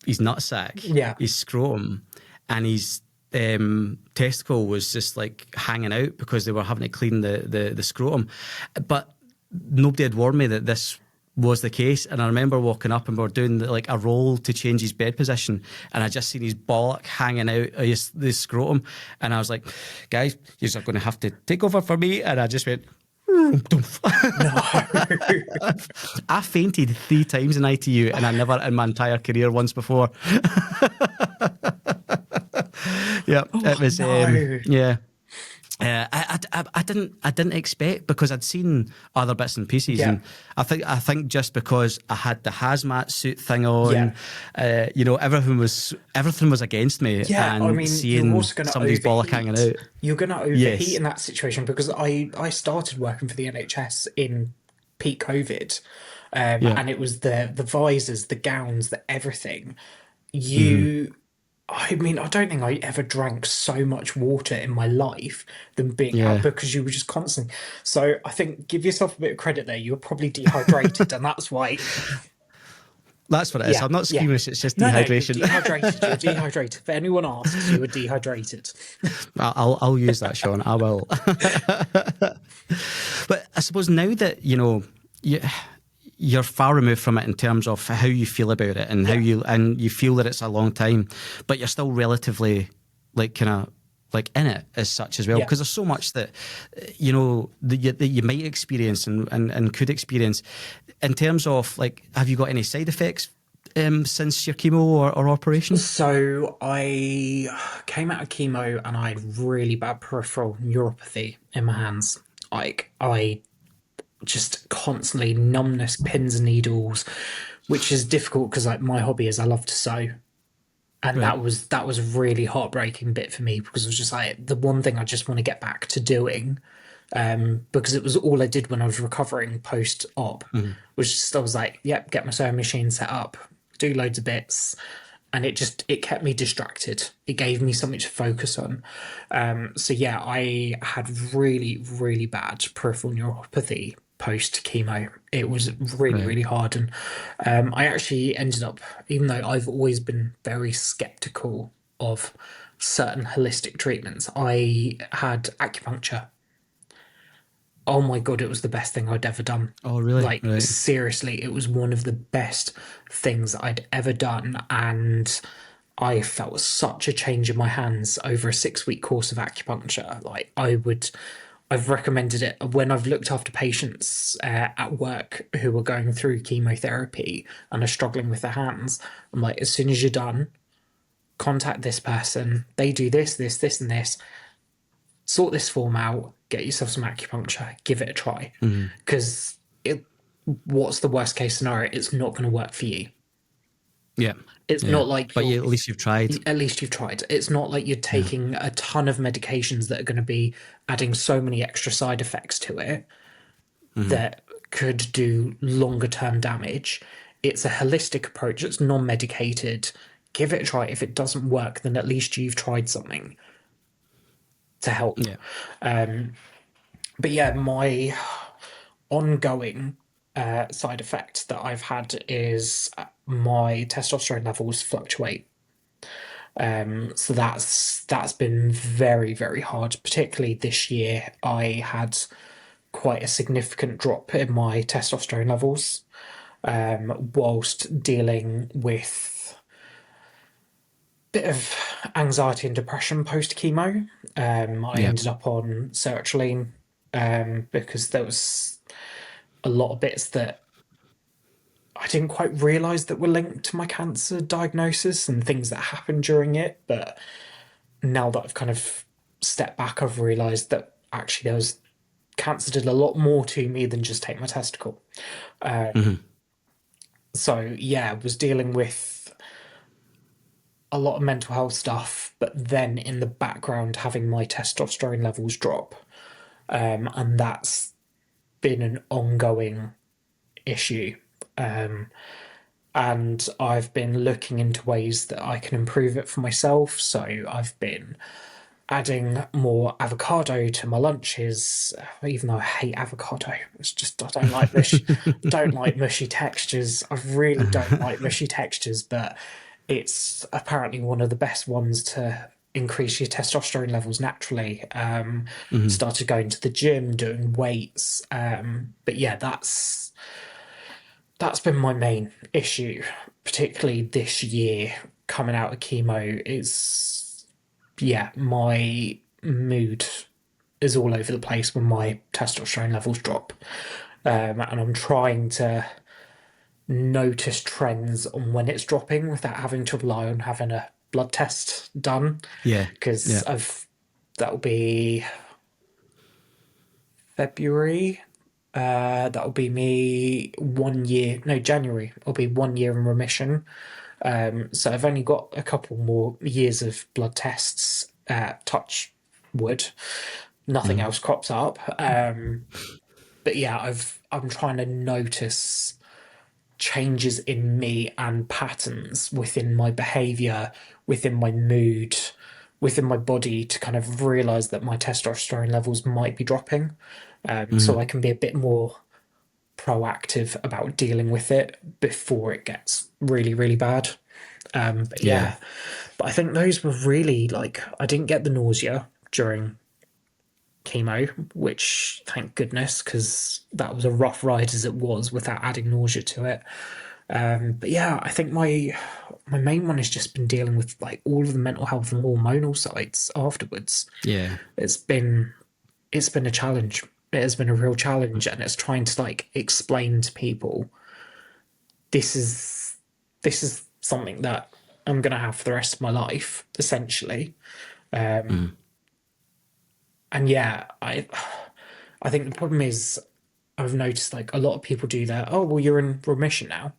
nutsack, Yeah. his scrotum, and his testicle was just like hanging out because they were having to clean the scrotum. But nobody had warned me that this was the case. And I remember walking up and we were doing like a roll to change his bed position, and I just seen his bollock hanging out of the scrotum, and I was like, guys, you're going to have to take over for me. And I just went, No. I fainted 3 times in ITU, and I never in my entire career once before. Yeah, it was. no. Yeah, I didn't expect, because I'd seen other bits and pieces, Yeah. and I think just because I had the hazmat suit thing on, Yeah. everything was against me. Yeah, and I mean, seeing you're also going to somebody's bollock hanging out. You're going to overheat Yes. in that situation, because I started working for the NHS in peak COVID, Yeah. and it was the visors, the gowns, the everything. You, I mean, I don't think I ever drank so much water in my life than being out, Yeah. because you were just constantly. So I think give yourself a bit of credit there. You were probably dehydrated, and that's why. That's what it is. Yeah, I'm not yeah. squeamish. It's just No, dehydration. you're dehydrated. You're dehydrated. If anyone asks, you were dehydrated. I'll use that, Sean. I will. But I suppose now that you're far removed from it in terms of how you feel about it, and how you feel that it's a long time, but you're still relatively like kind of like in it as such as well, Yeah. because there's so much that that you might experience and could experience in terms of like, have you got any side effects since your chemo or operation? So I came out of chemo and I had really bad peripheral neuropathy in my hands. Like, I just constantly numbness, pins and needles, which is difficult because like my hobby is I love to sew. And Right. that was a really heartbreaking bit for me, because it was just like the one thing I just want to get back to doing. because it was all I did when I was recovering post-op, was just, I was like, yep, get my sewing machine set up, do loads of bits, and it kept me distracted. It gave me something to focus on. So yeah, I had really, really bad peripheral neuropathy post chemo. It was really, Right. really hard, and I actually ended up, even though I've always been very skeptical of certain holistic treatments, I had acupuncture. Oh my God, it was the best thing I'd ever done. Oh, really? Like, Right. seriously, it was one of the best things I'd ever done. And I felt such a change in my hands over a 6 week course of acupuncture. Like, I've recommended it when I've looked after patients at work who are going through chemotherapy and are struggling with their hands. I'm like, as soon as you're done, contact this person. They do this, this, this, and this. Sort this form out, get yourself some acupuncture, give it a try. Because what's the worst case scenario? It's not going to work for you. Yeah. It's Yeah. not like But at least you've tried. at least you've tried. It's not like you're Yeah. taking a ton of medications that are going to be adding so many extra side effects to it that could do longer term damage. It's a holistic approach. It's non medicated. Give it a try. If it doesn't work, then at least you've tried something to help. Yeah. But yeah, my ongoing side effect that I've had is my testosterone levels fluctuate. So that's been very, very hard. Particularly this year, I had quite a significant drop in my testosterone levels, whilst dealing with a bit of anxiety and depression post chemo. I Yeah. ended up on sertraline because there was a lot of bits that I didn't quite realize that were linked to my cancer diagnosis and things that happened during it. But now that I've kind of stepped back, I've realized that actually there was cancer did a lot more to me than just take my testicle. So yeah, I was dealing with a lot of mental health stuff, but then in the background having my testosterone levels drop. And that's been an ongoing issue. And I've been looking into ways that I can improve it for myself. So I've been adding more avocado to my lunches, even though I hate avocado. It's just I don't like mushy textures. I really don't like mushy textures, but it's apparently one of the best ones to increase your testosterone levels naturally. Started going to the gym, doing weights. But yeah, that's been my main issue, particularly this year coming out of chemo. Is yeah, my mood is all over the place when my testosterone levels drop, and I'm trying to notice trends on when it's dropping without having to rely on having a blood test done, Yeah. because Yeah. that'll be February. That'll be me 1 year. No, January. It'll be 1 year in remission. So I've only got a couple more years of blood tests. Touch wood. Nothing else crops up. But yeah, I'm trying to notice changes in me and patterns within my behavior, within my mood, within my body to kind of realize that my testosterone levels might be dropping. So I can be a bit more proactive about dealing with it before it gets really, really bad. But Yeah. yeah, but I think those were really like, I didn't get the nausea during chemo, which thank goodness, because that was a rough ride as it was without adding nausea to it. But yeah, I think my main one has just been dealing with like all of the mental health and hormonal sides afterwards. Yeah. It's been a challenge. It has been a real challenge, and it's trying to like explain to people this is something that I'm gonna have for the rest of my life, essentially. And yeah, I think the problem is I've noticed like a lot of people do that. Oh well, you're in remission now,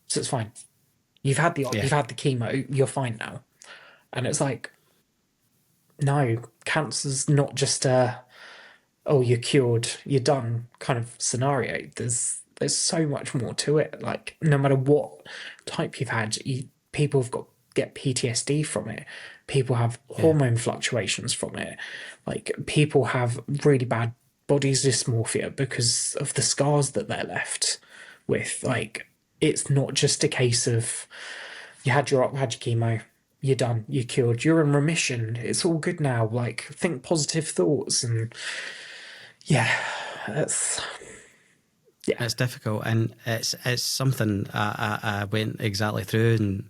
so it's fine. Yeah. You've had the chemo, you're fine now, and it's like no, cancer's not just a oh, you're cured, you're done kind of scenario. There's so much more to it. Like no matter what type you've had, people have got get PTSD from it. People have Yeah. hormone fluctuations from it. Like people have really bad body dysmorphia because of the scars that they're left with. Like it's not just a case of you had your op, had your chemo, you're done, you're cured, you're in remission, it's all good now. Like think positive thoughts and yeah, that's yeah, It's difficult, and it's something I went exactly through, and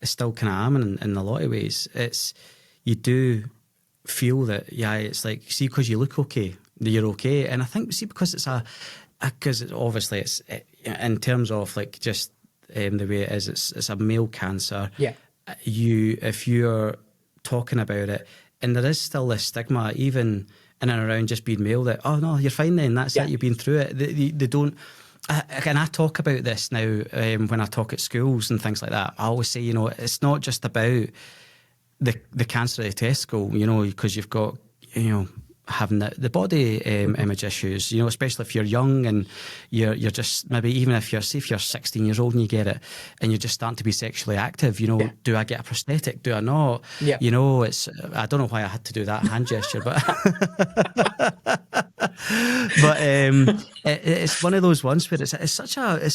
it's still kind of am in a lot of ways. It's you do feel that, yeah, it's like, see, because you look okay, you're okay, and I think, see, because it's because obviously in terms of like just the way it is, it's a male cancer. yeah, If you're talking about it, and there is still this stigma, even in and around just being male, that, oh no, you're fine then, that's yeah, it, you've been through it. They don't. And I talk about this now when I talk at schools and things like that. I always say, it's not just about the cancer of the testicle, because you've got, having the body image issues, especially if you're young and you're just, maybe even if you're, say if you're 16 years old and you get it and you're just starting to be sexually active, yeah, do I get a prosthetic? Do I not? yeah, I don't know why I had to do that hand gesture, but but it's one of those ones where it's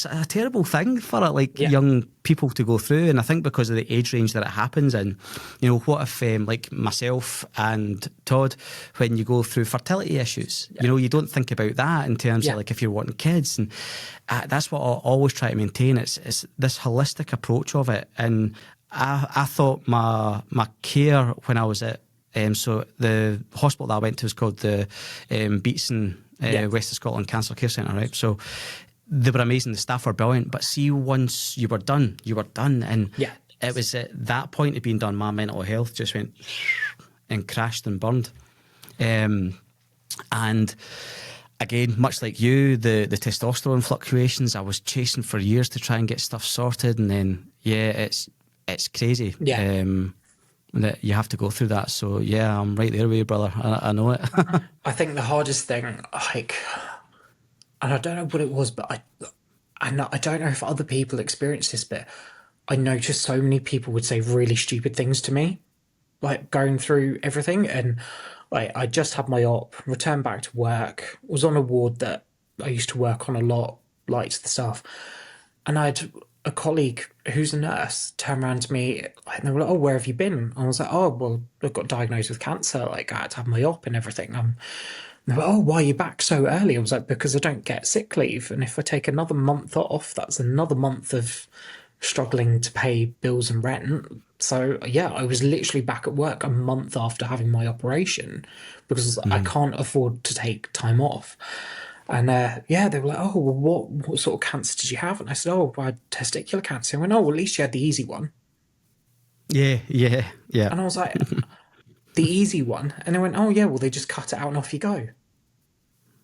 a terrible thing for like yeah, young people to go through, and I think because of the age range that it happens in, what if like myself and Todd, when you go through fertility issues, you don't think about that in terms yeah, of like if you're wanting kids, and that's what I always try to maintain. It's this holistic approach of it, and I thought my care when I was at so the hospital that I went to is called the Beatson yeah, West of Scotland Cancer Care Centre, right? So they were amazing. The staff were brilliant. But see, once you were done, And yeah, it was at that point of being done, my mental health just went and crashed and burned. And again, much like you, the testosterone fluctuations, I was chasing for years to try and get stuff sorted. And then, yeah, it's crazy. yeah. That you have to go through that. So yeah, I'm right there with you, brother. I know it. I think the hardest thing, like, and I don't know what it was, but I don't know if other people experience this, but I noticed so many people would say really stupid things to me, like going through everything. And like, I just had my op, returned back to work, was on a ward that I used to work on a lot, liked the stuff. And I had a colleague who's a nurse turn around to me and they were like, oh, where have you been? And I was like, oh, well, I got diagnosed with cancer. Like, I had to have my op and everything. They were, oh, why are you back so early? I was like, because I don't get sick leave. And if I take another month off, that's another month of struggling to pay bills and rent. So, yeah, I was literally back at work a month after having my operation because I can't afford to take time off. And yeah, they were like, oh, well, what sort of cancer did you have? And I said, oh, I had testicular cancer. I went, oh, well, at least you had the easy one. Yeah, yeah, yeah. And I was like, the easy one? And they went, oh, yeah, well, they just cut it out and off you go.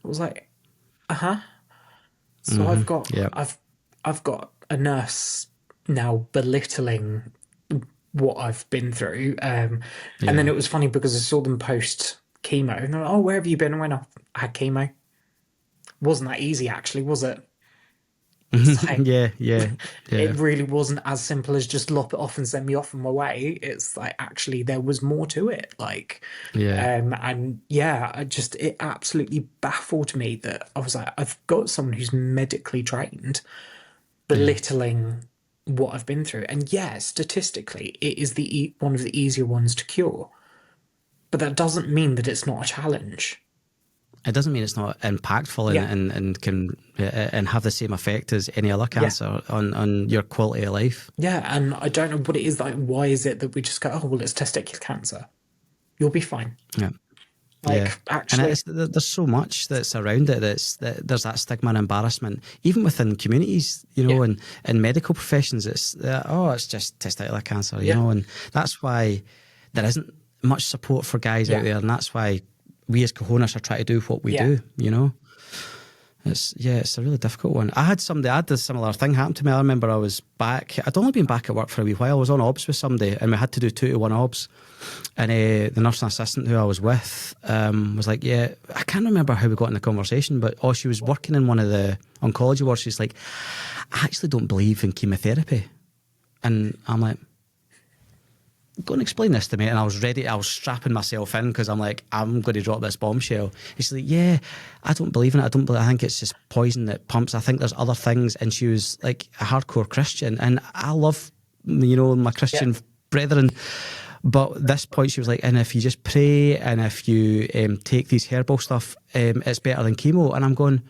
I was like, uh-huh. So Yeah, I've got a nurse now belittling what I've been through. And then yeah. it was funny because I saw them post chemo and they're like, oh, where have you been? I went, oh, I had chemo. Wasn't that easy, actually, was it? It's like, Yeah, yeah, yeah, it really wasn't as simple as just lop it off and send me off on my way. It's like actually there was more to it. Like, yeah, and yeah, it absolutely baffled me that I was like, I've got someone who's medically trained yeah. belittling what I've been through. And yeah, statistically, it is one of the easier ones to cure. But that doesn't mean that it's not a challenge. It doesn't mean it's not impactful Yeah, and can and have the same effect as any other yeah, cancer on your quality of life. yeah. And I don't know what it is like. Why is it that we just go, oh, well, it's testicular cancer. You'll be fine. Yeah. Yeah, Like, and actually, there's so much that's around it. There's that stigma and embarrassment, even within communities, yeah, and in medical professions. It's it's just testicular cancer, yeah, and that's why there isn't much support for guys out yeah, there, and that's why we as Cahonas are trying to do what we yeah. do. It's a really difficult one. I had a similar thing happen to me. I remember I was back. I'd only been back at work for a wee while. I was on obs with somebody, and we had to do 2-to-1 obs. And the nursing assistant who I was with was like, "Yeah, I can't remember how we got in the conversation, but she was working in one of the oncology wards. She's like, I actually don't believe in chemotherapy." And I'm like, "Go and explain this to me." And I was ready. I was strapping myself in because I'm like, I'm going to drop this bombshell. She's like, "Yeah, I don't believe in it. I think it's just poison that pumps. I think there's other things." And she was like a hardcore Christian, and I love, my Christian brethren. But at this point, she was like, "And if you just pray, and if you take these herbal stuff, it's better than chemo." And I'm going,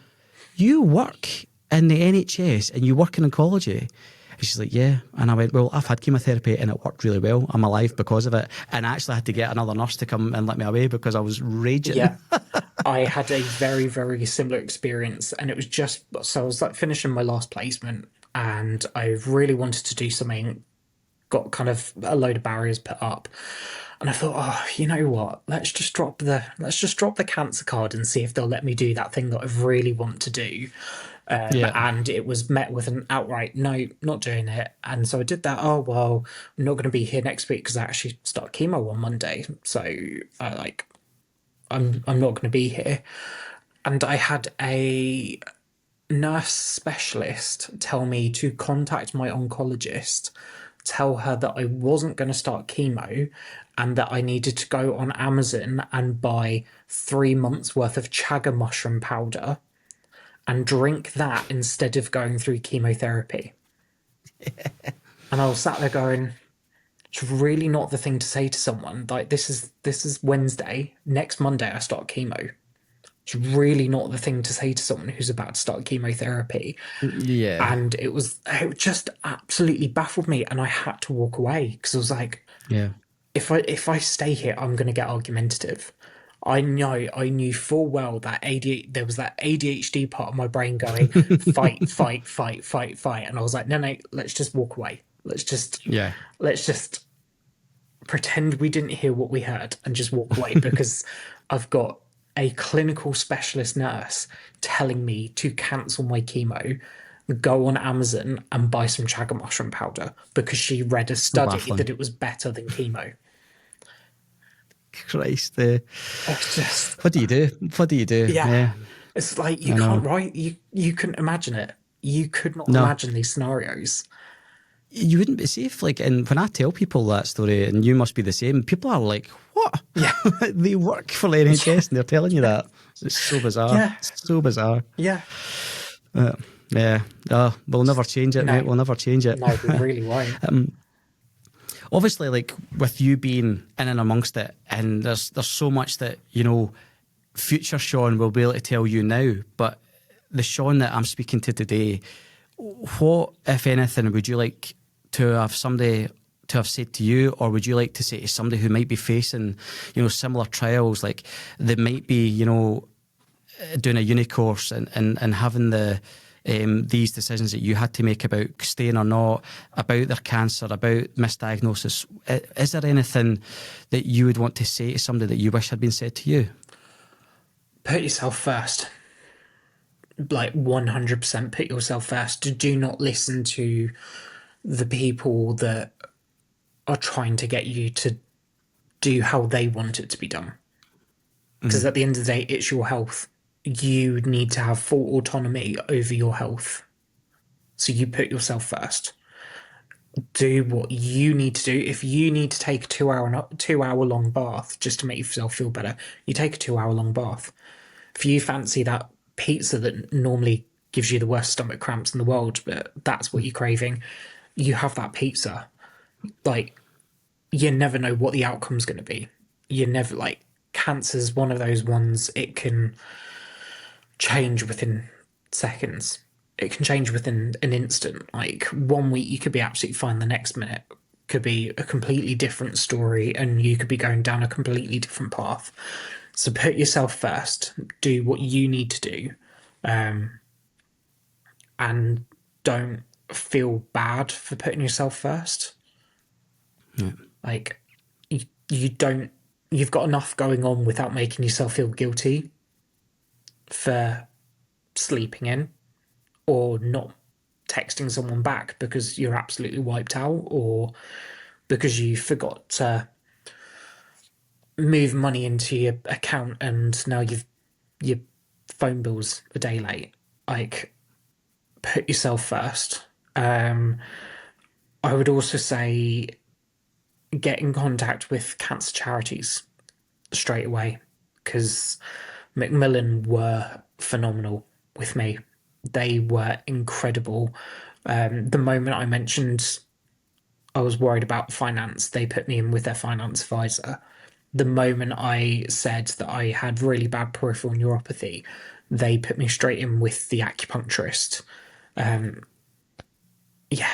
"You work in the NHS and you work in oncology?" And she's like, "Yeah." And I went, "Well, I've had chemotherapy and it worked really well. I'm alive because of it." And I actually had to get another nurse to come and let me away because I was raging. Yeah. I had a very, very similar experience, and it was so I was like finishing my last placement, and I really wanted to do something, got kind of a load of barriers put up. And I thought, oh, you know what? Let's just drop the cancer card and see if they'll let me do that thing that I really want to do. And it was met with an outright no, not doing it. And so I did that. Oh well, I'm not going to be here next week because I actually start chemo on Monday. So I'm not going to be here. And I had a nurse specialist tell me to contact my oncologist, tell her that I wasn't going to start chemo and that I needed to go on Amazon and buy 3 months worth of chaga mushroom powder and drink that instead of going through chemotherapy. And I was sat there going, it's really not the thing to say to someone. Like, this is Wednesday. Next Monday I start chemo. It's really not the thing to say to someone who's about to start chemotherapy. Yeah. And it just absolutely baffled me, and I had to walk away because I was like, Yeah. if I stay here, I'm going to get argumentative. I knew full well that there was that ADHD part of my brain going, fight, fight, fight, fight, fight. And I was like, no, let's just walk away. Let's just pretend we didn't hear what we heard and just walk away because I've got a clinical specialist nurse telling me to cancel my chemo, go on Amazon and buy some chaga mushroom powder because she read a study that it was better than chemo. Christ. It's just, what do you do? What do you do? yeah. It's like you can't write. You couldn't imagine it. You could not imagine these scenarios. You wouldn't be safe. Like, and when I tell people that story, and you must be the same, people are like, "What? Yeah, they work for the NHS and they're telling you that." It's so bizarre. Yeah. It's so bizarre. Yeah. Yeah. We'll never change it, mate. We'll never change it. No, we really won't. Obviously, like with you being in and amongst it, and there's so much that future Sean will be able to tell you now, but the Sean that I'm speaking to today, what, if anything, would you like to have somebody to have said to you, or would you like to say to somebody who might be facing, similar trials, like they might be, doing a uni course and having these decisions that you had to make about staying or not, about their cancer, about misdiagnosis? Is there anything that you would want to say to somebody that you wish had been said to you? Put yourself first. Like 100% put yourself first. Do not listen to the people that are trying to get you to do how they want it to be done. Because at the end of the day, it's your health. You need to have full autonomy over your health. So you put yourself first. Do what you need to do. If you need to take a 2 hour long bath just to make yourself feel better, you take a 2 hour long bath. If you fancy that pizza that normally gives you the worst stomach cramps in the world, but that's what you're craving, you have that pizza. Like, you never know what the outcome's going to be. You never, cancer's one of those ones, it can change within seconds. It can change within an instant. Like, 1 week you could be absolutely fine, the next minute could be a completely different story and you could be going down a completely different path. So put yourself first, do what you need to do, and don't feel bad for putting yourself first. Yeah. Like, you've got enough going on without making yourself feel guilty for sleeping in, or not texting someone back because you're absolutely wiped out, or because you forgot to move money into your account and now your phone bill's a day late. Like, put yourself first. I would also say get in contact with cancer charities straight away, because Macmillan were phenomenal with me. They were incredible. The moment I mentioned I was worried about finance, they put me in with their finance advisor. The moment I said that I had really bad peripheral neuropathy, they put me straight in with the acupuncturist. Yeah,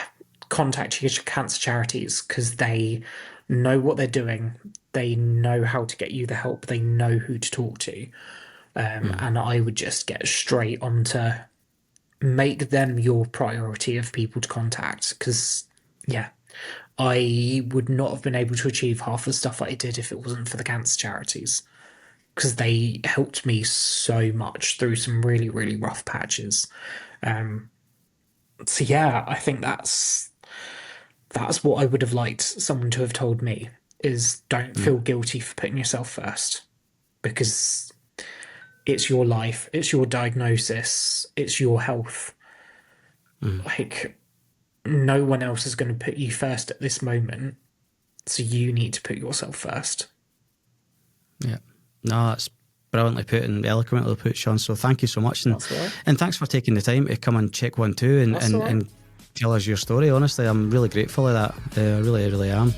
contact your cancer charities, because they know what they're doing. They know how to get you the help. They know who to talk to. And I would just get straight onto make them your priority of people to contact, because, yeah, I would not have been able to achieve half the stuff I did if it wasn't for the cancer charities, because they helped me so much through some really, really rough patches. So yeah, I think that's what I would have liked someone to have told me, is don't feel guilty for putting yourself first, because it's your life, it's your diagnosis, it's your health. Like, no one else is going to put you first at this moment, so you need to put yourself first. Yeah. No, that's brilliantly put and eloquently put, Sean. So thank you so much. And, That's all right. and thanks for taking the time to come and check 1 2 That's all right. and tell us your story. Honestly, I'm really grateful of that. I really, really am.